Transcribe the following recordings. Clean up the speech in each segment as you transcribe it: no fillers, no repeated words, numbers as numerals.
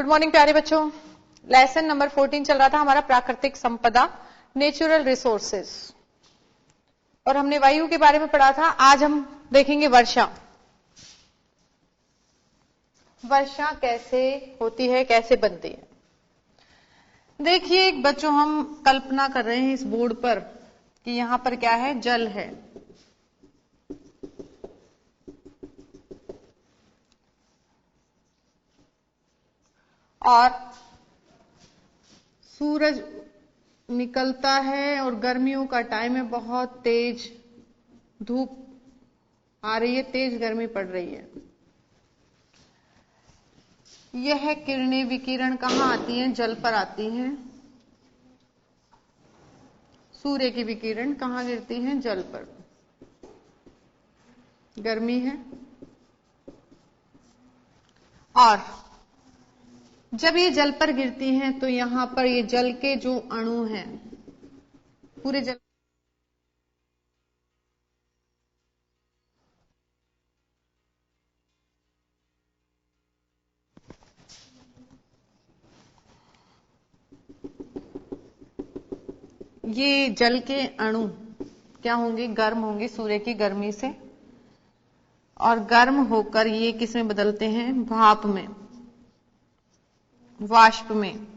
Morning प्यारे बच्चों। Lesson number 14 चल रहा था हमारा प्राकृतिक संपदा, नेचुरल रिसोर्सेस, और हमने वायु के बारे में पढ़ा था। आज हम देखेंगे वर्षा। वर्षा कैसे होती है, कैसे बनती है। देखिए एक बच्चों, हम कल्पना कर रहे हैं इस बोर्ड पर कि यहां पर क्या है, जल है। और सूरज निकलता है और गर्मियों का टाइम है, बहुत तेज धूप आ रही है, तेज गर्मी पड़ रही है। यह किरणें विकिरण कहां आती हैं, जल पर आती हैं। सूर्य की विकिरण कहां गिरती हैं, जल पर। गर्मी है। और जब ये जल पर गिरती हैं तो यहां पर ये जल के जो अणु हैं, पूरे जल ये जल के अणु क्या होंगे, गर्म होंगे सूर्य की गर्मी से, और गर्म होकर ये किस में बदलते हैं, भाप में, वाष्प में।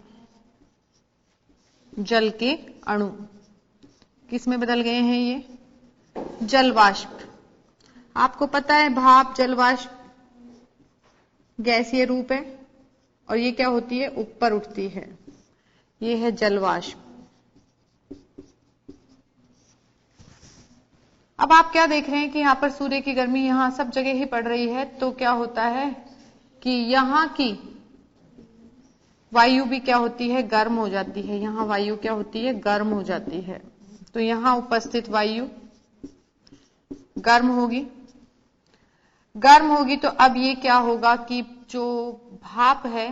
जल के अणु किस में बदल गए हैं, ये जल वाष्प। आपको पता है भाप जल वाष्प गैसीय रूप है, और ये क्या होती है, ऊपर उठती है। ये है जल वाष्प। अब आप क्या देख रहे हैं कि यहां पर सूर्य की गर्मी यहां सब जगह ही पड़ रही है, तो क्या होता है कि यहां की वायु भी क्या होती है, गर्म हो जाती है। यहां वायु क्या होती है, गर्म हो जाती है। तो यहां उपस्थित वायु गर्म होगी। गर्म होगी तो अब ये क्या होगा कि जो भाप है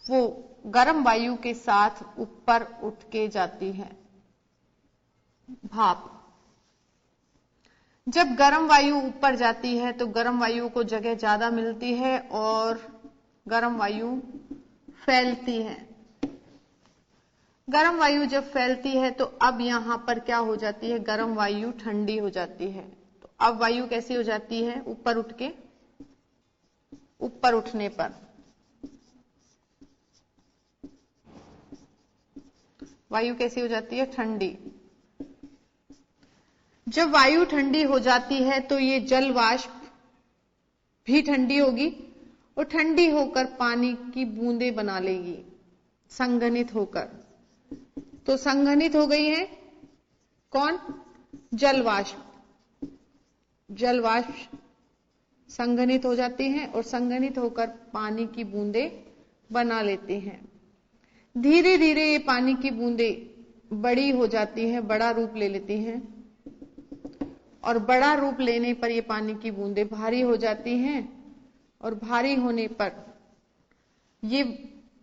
वो गर्म वायु के साथ ऊपर उठ के जाती है। भाप जब गर्म वायु ऊपर जाती है तो गर्म वायु को जगह ज्यादा मिलती है और गर्म वायु फैलती है। गर्म वायु जब फैलती है तो अब यहां पर क्या हो जाती है, गर्म वायु ठंडी हो जाती है। तो अब वायु कैसी हो जाती है, ऊपर उठ के, ऊपर उठने पर वायु कैसी हो जाती है, ठंडी। जब वायु ठंडी हो जाती है तो ये जल वाष्प भी ठंडी होगी, और ठंडी होकर पानी की बूंदें बना लेगी, संघनित होकर। तो संघनित हो गई है कौन, जल वाष्प। जल वाष्प संघनित हो जाती हैं और संघनित होकर पानी की बूंदें बना लेती हैं। धीरे धीरे ये पानी की बूंदें बड़ी हो जाती हैं, बड़ा रूप ले लेती हैं, और बड़ा रूप लेने पर ये पानी की बूंदें भारी हो जाती हैं, और भारी होने पर ये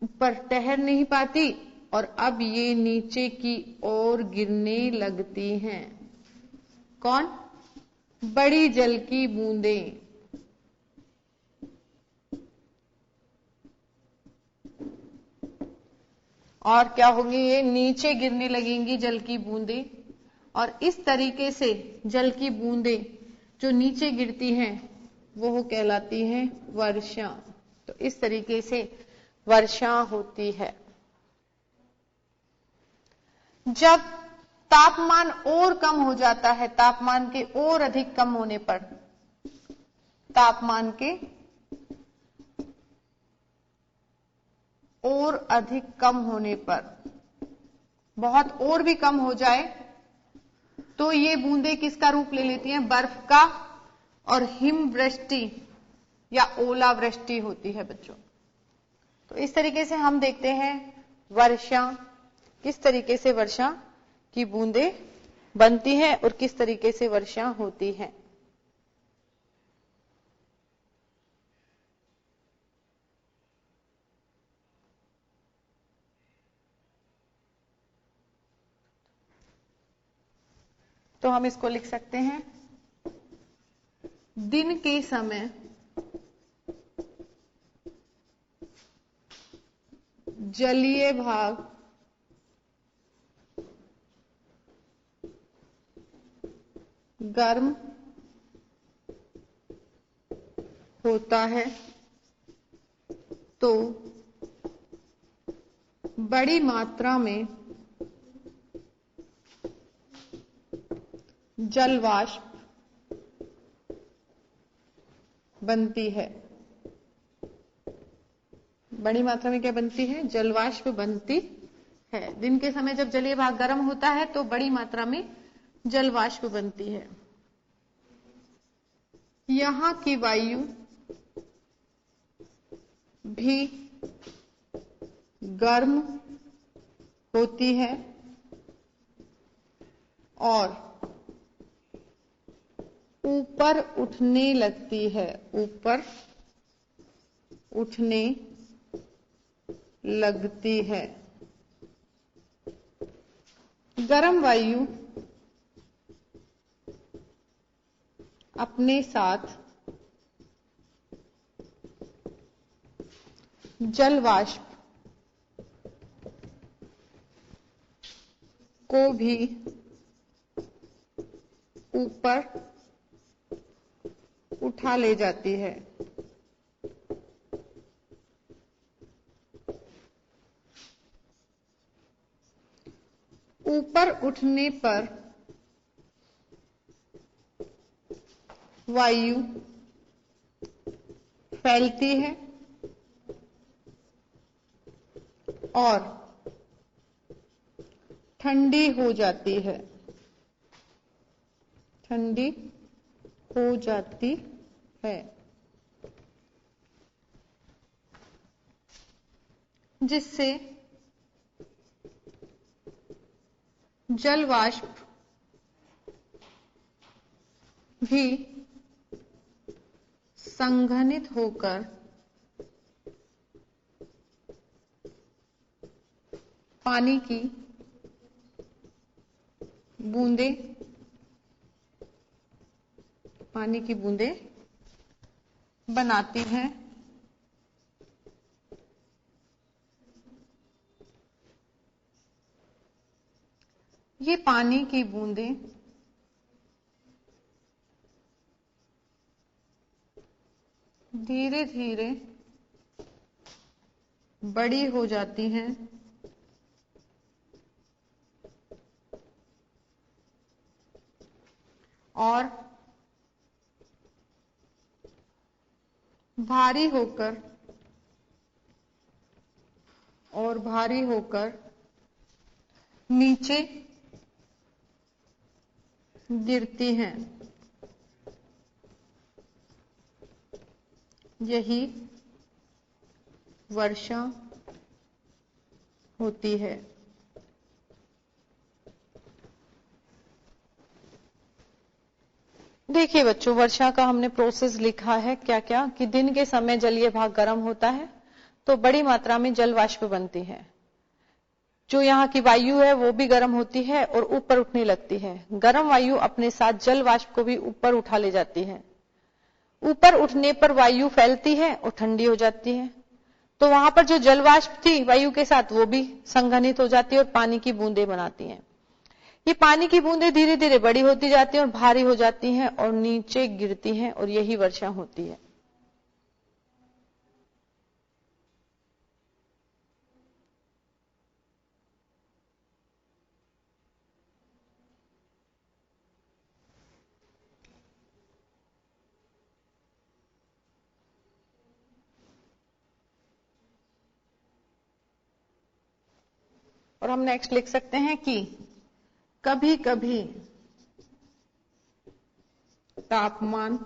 ऊपर ठहर नहीं पाती और अब ये नीचे की ओर गिरने लगती हैं। कौन, बड़ी जल की बूंदें। और क्या होंगी, ये नीचे गिरने लगेंगी जल की बूंदें, और इस तरीके से जल की बूंदें जो नीचे गिरती हैं वो कहलाती हैं वर्षा। तो इस तरीके से वर्षा होती है। जब तापमान और कम हो जाता है, तापमान के और अधिक कम होने पर, तापमान के और अधिक कम होने पर, बहुत और भी कम हो जाए तो ये बूंदें किसका रूप ले लेती हैं, बर्फ का, और हिमवृष्टि या ओलावृष्टि होती है बच्चों। तो इस तरीके से हम देखते हैं वर्षा, किस तरीके से वर्षा की बूंदें बनती हैं और किस तरीके से वर्षा होती है। तो हम इसको लिख सकते हैं, दिन के समय जलीय भाग गर्म होता है तो बड़ी मात्रा में जल वाष्प बनती है। बड़ी मात्रा में क्या बनती है? जल वाष्प बनती है। दिन के समय जब जलीय भाग गर्म होता है तो बड़ी मात्रा में जल वाष्प बनती है। यहां की वायु भी गर्म होती है और ऊपर उठने लगती है। ऊपर उठने लगती है। गर्म वायु अपने साथ जल वाष्प को भी ऊपर उठा ले जाती है। ऊपर उठने पर वायु फैलती है और ठंडी हो जाती है। ठंडी हो जाती है, जिससे जल वाष्प भी संघनित होकर पानी की बूंदें बनाती हैं। ये पानी की बूंदें धीरे धीरे बड़ी हो जाती हैं और भारी होकर नीचे गिरती हैं। यही वर्षा होती है। देखिए बच्चों, वर्षा का हमने प्रोसेस लिखा है क्या क्या, कि दिन के समय जलीय भाग गर्म होता है तो बड़ी मात्रा में जल वाष्प बनती है। जो यहाँ की वायु है वो भी गर्म होती है और ऊपर उठने लगती है। गर्म वायु अपने साथ जल वाष्प को भी ऊपर उठा ले जाती है। ऊपर उठने पर वायु फैलती है और ठंडी हो जाती है। तो वहां पर जो जल वाष्प थी वायु के साथ वो भी संघनित हो जाती है और पानी की बूंदें बनाती हैं। ये पानी की बूंदें धीरे धीरे बड़ी होती जाती हैं और भारी हो जाती हैं और नीचे गिरती हैं और यही वर्षा होती है। और हम नेक्स्ट लिख सकते हैं कि कभी कभी तापमान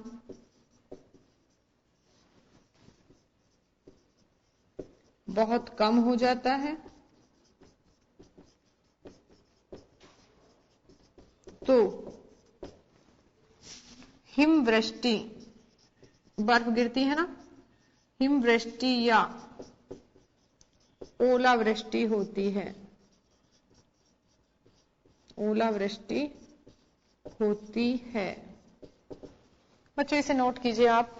बहुत कम हो जाता है तो हिमवृष्टि, बर्फ गिरती है ना, हिमवृष्टि या ओलावृष्टि होती है। ओलावृष्टि होती है। बच्चों इसे नोट कीजिए आप।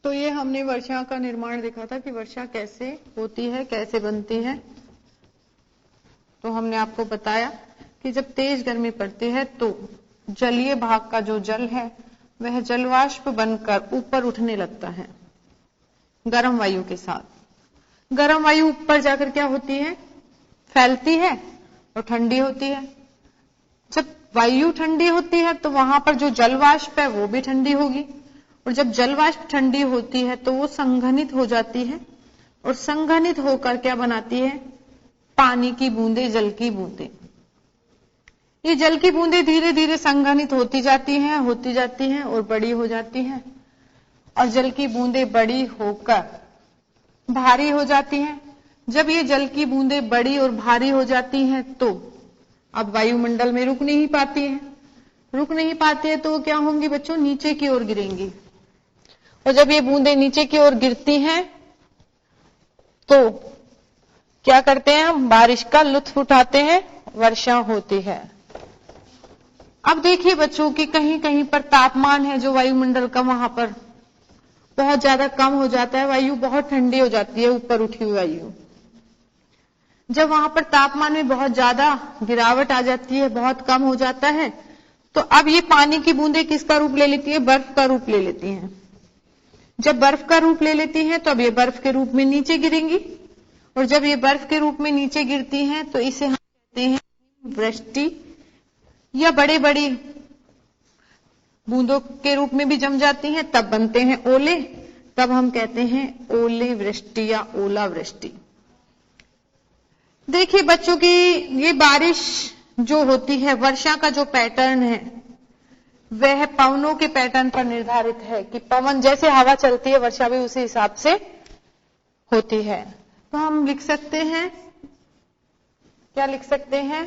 तो ये हमने वर्षा का निर्माण देखा था कि वर्षा कैसे होती है, कैसे बनती है। तो हमने आपको बताया कि जब तेज गर्मी पड़ती है तो जलीय भाग का जो जल है वह जलवाष्प बनकर ऊपर उठने लगता है गर्म वायु के साथ। गर्म वायु ऊपर जाकर क्या होती है, फैलती है और ठंडी होती है। जब वायु ठंडी होती है तो वहां पर जो जलवाष्प है वो भी ठंडी होगी, और जब जलवाष्प ठंडी होती है तो वो संघनित हो जाती है, और संघनित होकर क्या बनाती है, पानी की बूंदे, जल की बूंदे। ये जल की बूंदे धीरे धीरे संघनित होती जाती हैं और बड़ी हो जाती हैं, और जल की बूंदे बड़ी होकर भारी हो जाती हैं। जब ये जल की बूंदे बड़ी और भारी हो जाती हैं तो अब वायुमंडल में रुक नहीं पाती है तो क्या होंगी बच्चों, नीचे की ओर गिरेंगी। और जब ये बूंदे नीचे की ओर गिरती हैं तो क्या करते हैं, हम बारिश का लुत्फ उठाते हैं, वर्षा होती है। अब देखिए बच्चों कि कहीं कहीं पर तापमान है जो वायुमंडल का, वहां पर बहुत ज्यादा कम हो जाता है, वायु बहुत ठंडी हो जाती है, ऊपर उठी हुई वायु। जब वहां पर तापमान में बहुत ज्यादा गिरावट आ जाती है, बहुत कम हो जाता है, तो अब ये पानी की बूंदें किसका रूप ले लेती है, बर्फ का रूप ले लेती हैं। जब बर्फ का रूप ले लेती हैं तो अब ये बर्फ के रूप में नीचे गिरेंगी, और जब ये बर्फ के रूप में नीचे गिरती हैं तो इसे हम कहते हैं वृष्टि, या बड़े बड़ी बूंदों के रूप में भी जम जाती हैं, तब बनते हैं ओले, तब हम कहते हैं ओले वृष्टि या ओलावृष्टि। देखिए बच्चों की ये बारिश जो होती है, वर्षा का जो पैटर्न है वह पवनों के पैटर्न पर निर्धारित है कि पवन जैसे हवा चलती है वर्षा भी उसी हिसाब से होती है। तो हम लिख सकते हैं, क्या लिख सकते हैं,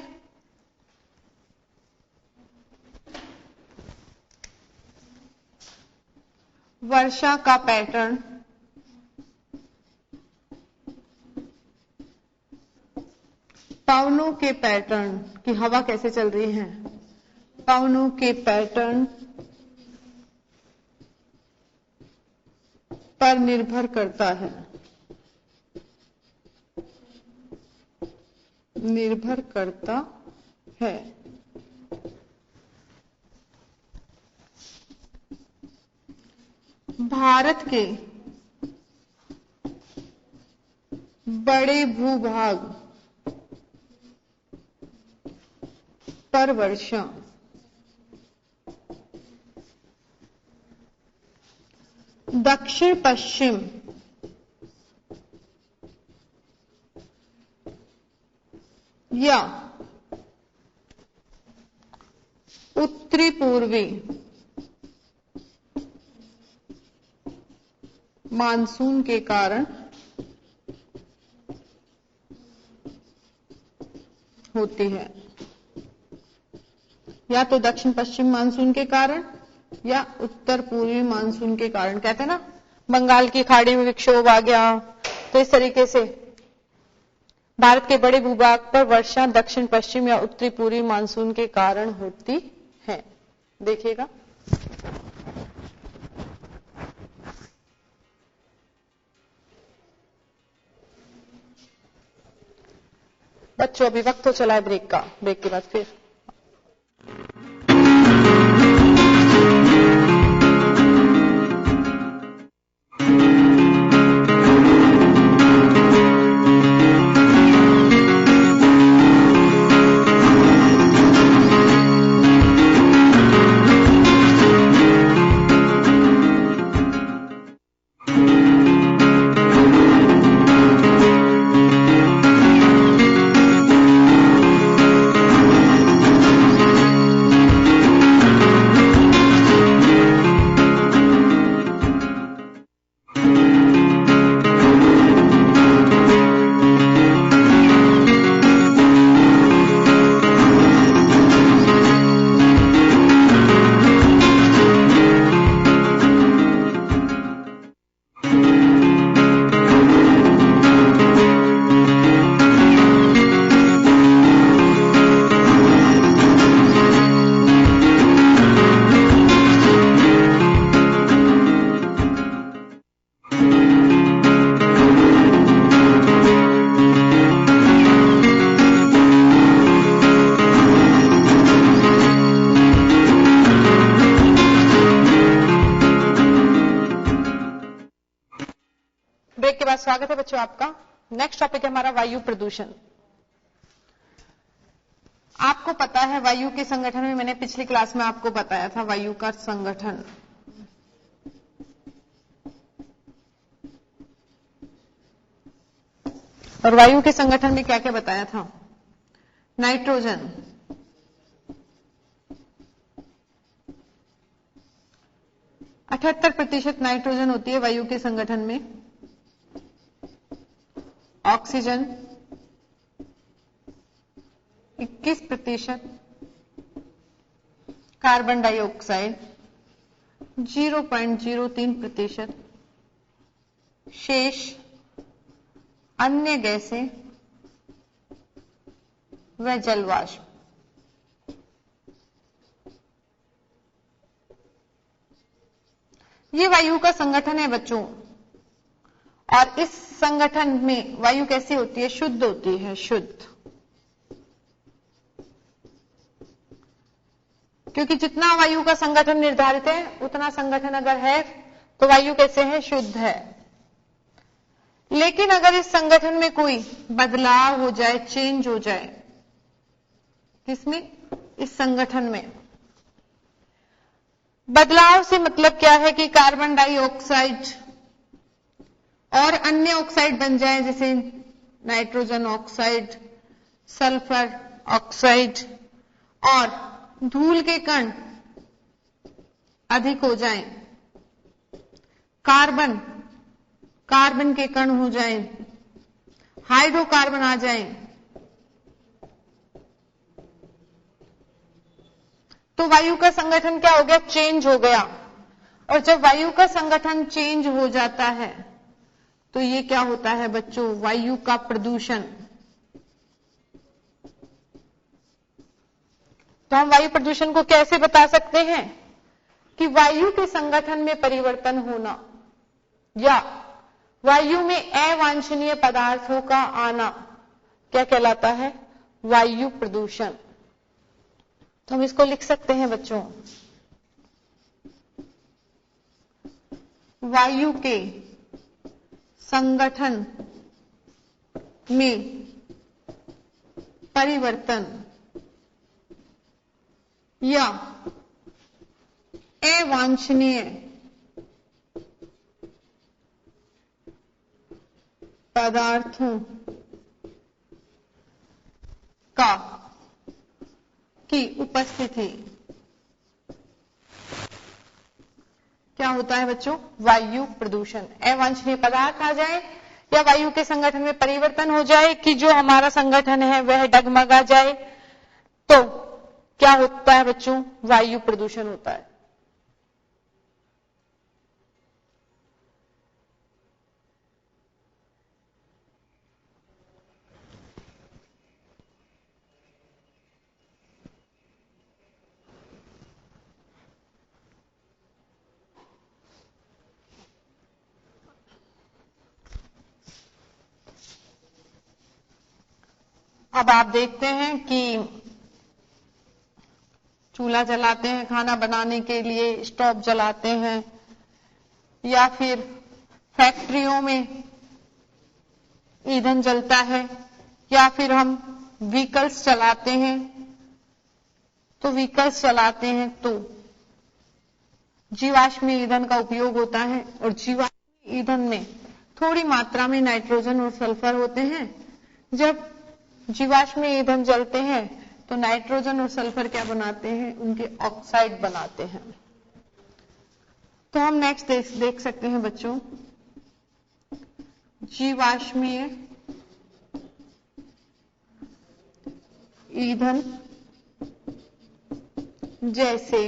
वर्षा का पैटर्न पवनों के पैटर्न की, हवा कैसे चल रही है, पवनों के पैटर्न पर निर्भर करता है, निर्भर करता है। भारत के बड़े भूभाग पर वर्षा दक्षिण पश्चिम या उत्तरी पूर्वी मानसून के कारण होती है, या तो दक्षिण पश्चिम मानसून के कारण या उत्तर पूर्वी मानसून के कारण। कहते हैं ना, बंगाल की खाड़ी में विक्षोभ आ गया, तो इस तरीके से भारत के बड़े भूभाग पर वर्षा दक्षिण पश्चिम या उत्तरी पूर्वी मानसून के कारण होती है। देखिएगा, बच्चों अभी वक्त तो चला है ब्रेक का, ब्रेक के बाद फिर ब्रेक के बाद स्वागत है बच्चों आपका। नेक्स्ट टॉपिक है हमारा वायु प्रदूषण। आपको पता है वायु के संगठन में, मैंने पिछली क्लास में आपको बताया था वायु का संगठन। और वायु के संगठन में क्या क्या बताया था? नाइट्रोजन, 78% नाइट्रोजन होती है वायु के संगठन में। ऑक्सीजन 21%, कार्बन डाइऑक्साइड 0.03%, शेष अन्य गैसें व जलवाष्प। ये वायु का संगठन है बच्चों। और इस संगठन में वायु कैसी होती है? शुद्ध होती है, शुद्ध। क्योंकि जितना वायु का संगठन निर्धारित है उतना संगठन अगर है तो वायु कैसे है? शुद्ध है। लेकिन अगर इस संगठन में कोई बदलाव हो जाए, चेंज हो जाए, किसमें? इस संगठन में। बदलाव से मतलब क्या है कि कार्बन डाइऑक्साइड और अन्य ऑक्साइड बन जाए, जैसे नाइट्रोजन ऑक्साइड, सल्फर ऑक्साइड, और धूल के कण अधिक हो जाएं, कार्बन के कण हो जाएं, हाइड्रोकार्बन आ जाएं, तो वायु का संगठन क्या हो गया? चेंज हो गया। और जब वायु का संगठन चेंज हो जाता है तो ये क्या होता है बच्चों? वायु का प्रदूषण। तो हम वायु प्रदूषण को कैसे बता सकते हैं? कि वायु के संगठन में परिवर्तन होना या वायु में अवांछनीय पदार्थों का आना क्या कहलाता है? वायु प्रदूषण। तो हम इसको लिख सकते हैं बच्चों, वायु के संगठन में परिवर्तन या अवांछनीय पदार्थों की उपस्थिति क्या होता है बच्चों? वायु प्रदूषण। अवांछनीय पदार्थ आ जाए या वायु के संगठन में परिवर्तन हो जाए कि जो हमारा संगठन है वह डगमगा जाए, तो क्या होता है बच्चों? वायु प्रदूषण होता है। अब आप देखते हैं कि चूल्हा जलाते हैं खाना बनाने के लिए, स्टोव जलाते हैं, या फिर फैक्ट्रियों में ईंधन जलता है, या फिर हम व्हीकल्स चलाते हैं। तो व्हीकल्स चलाते हैं तो जीवाश्म ईंधन का उपयोग होता है, और जीवाश्म ईंधन में थोड़ी मात्रा में नाइट्रोजन और सल्फर होते हैं। जब जीवाश्म ईंधन जलते हैं तो नाइट्रोजन और सल्फर क्या बनाते हैं? उनके ऑक्साइड बनाते हैं। तो हम नेक्स्ट देख सकते हैं बच्चों, जीवाश्मीय ईंधन जैसे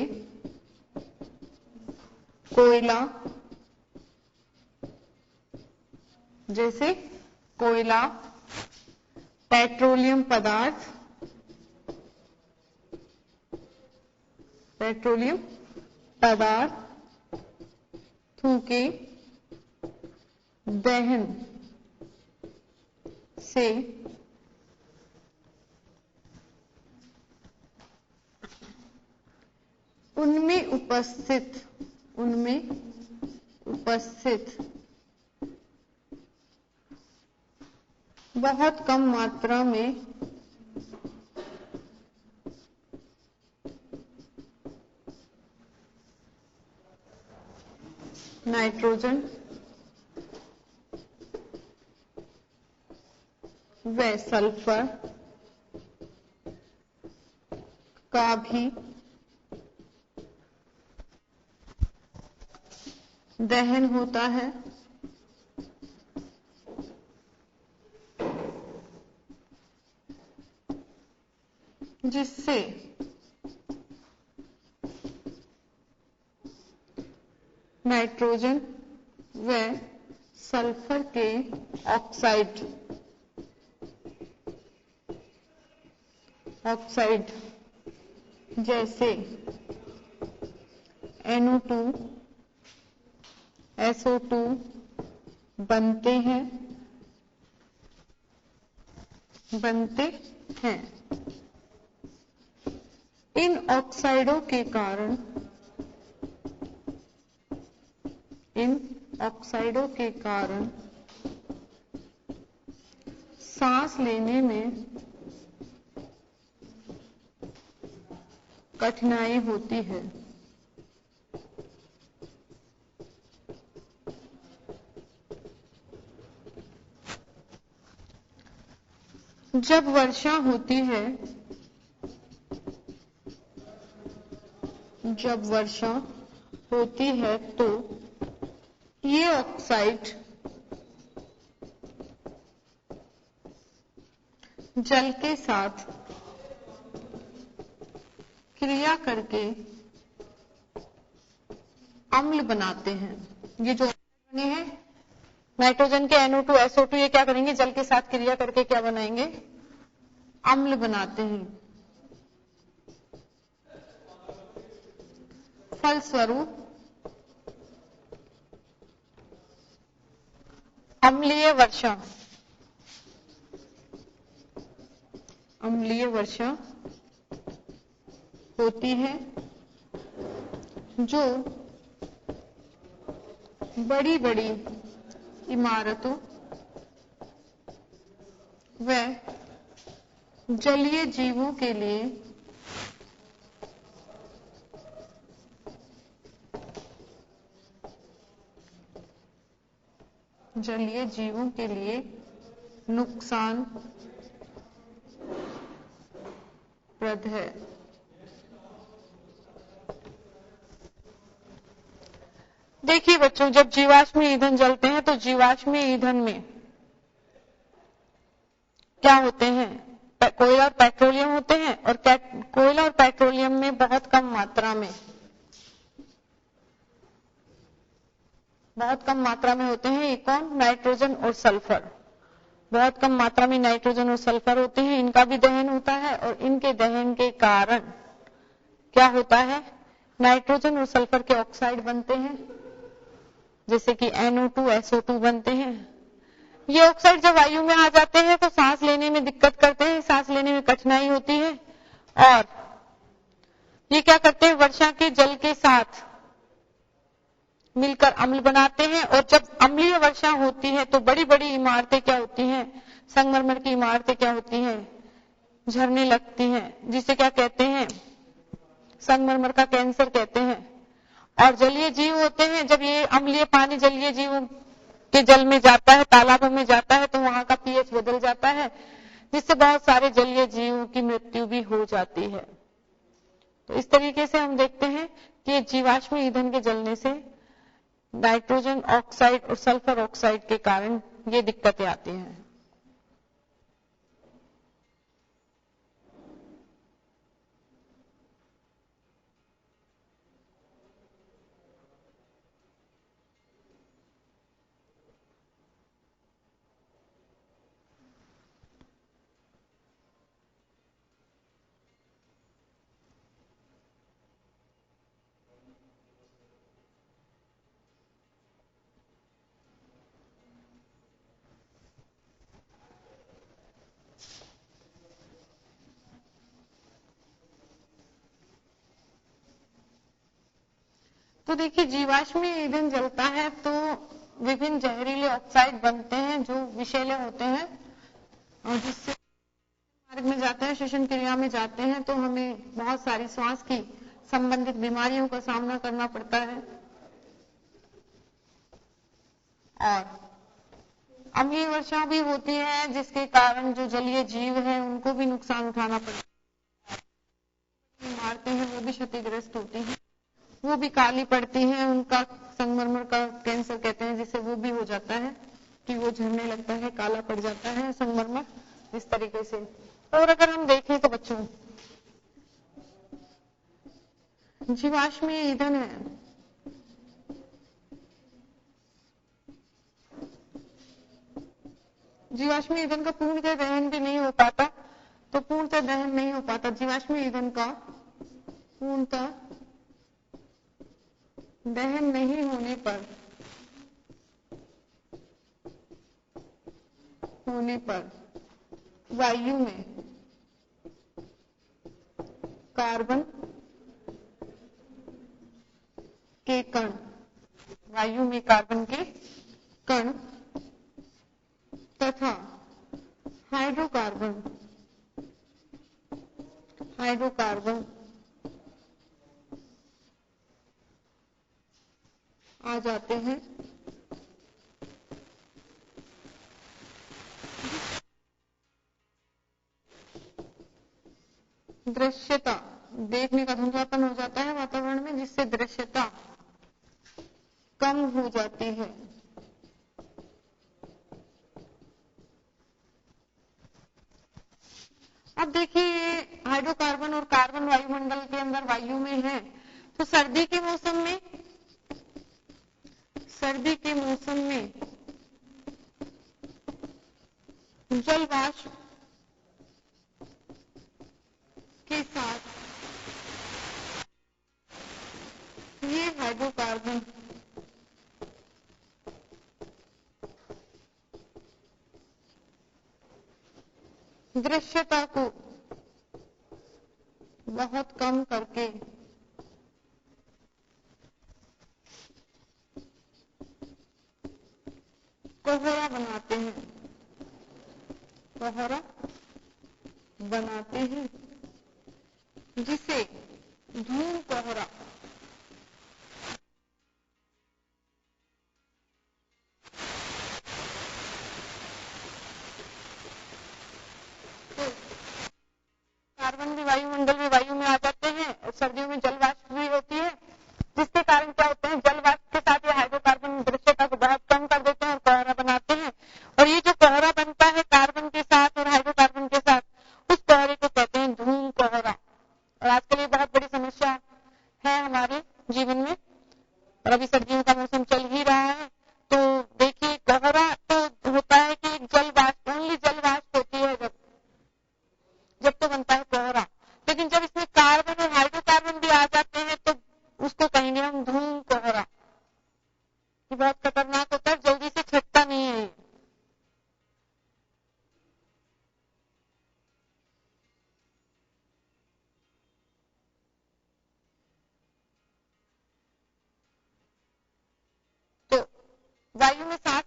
कोयला, पेट्रोलियम पदार्थों के दहन से उनमें उपस्थित बहुत कम मात्रा में नाइट्रोजन व सल्फर का भी दहन होता है, जिससे नाइट्रोजन व सल्फर के ऑक्साइड जैसे NO2 SO2 बनते हैं इन ऑक्साइडों के कारण सांस लेने में कठिनाई होती है। जब वर्षा होती है तो ये ऑक्साइड जल के साथ क्रिया करके अम्ल बनाते हैं। ये जो बने हैं नाइट्रोजन के NO2 SO2 ये क्या करेंगे, जल के साथ क्रिया करके क्या बनाएंगे, अम्ल बनाते हैं। फलस्वरूप अम्लीय वर्षा होती है, जो बड़ी बड़ी इमारतों व जलीय जीवों के लिए नुकसानप्रद है। देखिए बच्चों, जब जीवाश्म ईंधन जलते हैं तो जीवाश्म ईंधन में क्या होते हैं, कोयला और पेट्रोलियम होते हैं, और कोयला और पेट्रोलियम में बहुत कम मात्रा में होते हैं ये कौन, नाइट्रोजन और सल्फर। बहुत कम मात्रा में नाइट्रोजन और सल्फर होते हैं, इनका भी दहन होता है और इनके दहन के कारण क्या होता है, नाइट्रोजन और सल्फर के ऑक्साइड बनते हैं, जैसे कि NO2 SO2 बनते हैं। ये ऑक्साइड जब वायु में आ जाते हैं तो सांस लेने में दिक्कत करते हैं, सांस लेने में कठिनाई होती है, और ये क्या करते हैं, वर्षा के जल के साथ मिलकर अम्ल बनाते हैं। और जब अम्लीय वर्षा होती है तो बड़ी बड़ी इमारतें क्या होती हैं, संगमरमर की इमारतें क्या होती हैं, झरने लगती हैं, जिसे क्या कहते हैं, संगमरमर का कैंसर कहते हैं। और जलीय जीव होते हैं, जब ये अम्लीय पानी जलीय जीवों के जल में जाता है, तालाबों में जाता है, तो वहां का pH बदल जाता है, जिससे बहुत सारे जलीय जीवों की मृत्यु भी हो जाती है। तो इस तरीके से हम देखते हैं कि जीवाश्म ईंधन के जलने से नाइट्रोजन ऑक्साइड और सल्फर ऑक्साइड के कारण ये दिक्कतें आती हैं। तो देखिए, जीवाश्म ईंधन जलता है तो विभिन्न जहरीले ऑक्साइड बनते हैं जो विषैले होते हैं, और जिससे मार्ग में जाते हैं, श्वसन क्रिया में जाते हैं, तो हमें बहुत सारी श्वास की संबंधित बीमारियों का सामना करना पड़ता है और अम्लीय वर्षा भी होती है, जिसके कारण जो जलीय जीव हैं उनको भी नुकसान उठाना पड़ता है, मारते हैं, वो भी क्षतिग्रस्त होते हैं, वो भी काली पड़ती हैं, उनका संगमरमर का कैंसर कहते हैं जिसे, वो भी हो जाता है कि वो झड़ने लगता है, काला पड़ जाता है संगमरमर इस तरीके से। और अगर हम देखें तो बच्चों, जीवाश्मीय ईंधन है, जीवाश्मीय ईंधन का पूर्णतः दहन भी नहीं हो पाता, तो पूर्णतः दहन नहीं हो पाता जीवाश्मीय ईंधन का, पूर्णतः दहन नहीं होने पर वायु में कार्बन के कण, वायु में कार्बन के कण तथा हाइड्रोकार्बन आ जाते हैं, दृश्यता, देखने का धुंधलापन हो जाता है वातावरण में, जिससे दृश्यता कम हो जाती है। अब देखिए, हाइड्रोकार्बन और कार्बन वायुमंडल के अंदर वायु में है, तो सर्दी के मौसम में जल वाष्प के साथ ये हाइड्रोकार्बन दृश्यता को बहुत कम करके कोहरा बनाते हैं, जिसे धूम कोहरा कार्बन भी वायुमंडल में वायु में आ जाते हैं, और सर्दियों में जल वाष्प भी होती है, जिसके कारण क्या होते हैं, जल वाष्प के साथ ये हाइड्रोकार्बन दृश्यता को बहुत कम कर देते हैं और कोहरा बनाते हैं। और ये जो कोहरा बनता है कार्बन के साथ और हाइड्रोकार्बन के साथ, उस कोहरे को कहते हैं धूम कोहरा। और आजकल ये बहुत बड़ी समस्या है हमारे जीवन में, और अभी सर्दियों का मौसम चल ही रहा है, तो देखिए कोहरा तो होता है कि जल वाष्प, ओनली जल वाष्प होती है जब तो बनता है कोहरा, लेकिन जब इसमें कार्बन और हाइड्रोकार्बन भी आ जाते हैं तो उसको कहेंगे हम धूम कोहरा। ये बहुत खतरनाक होता है, जल्दी से छटता नहीं है। तो वायु में सांस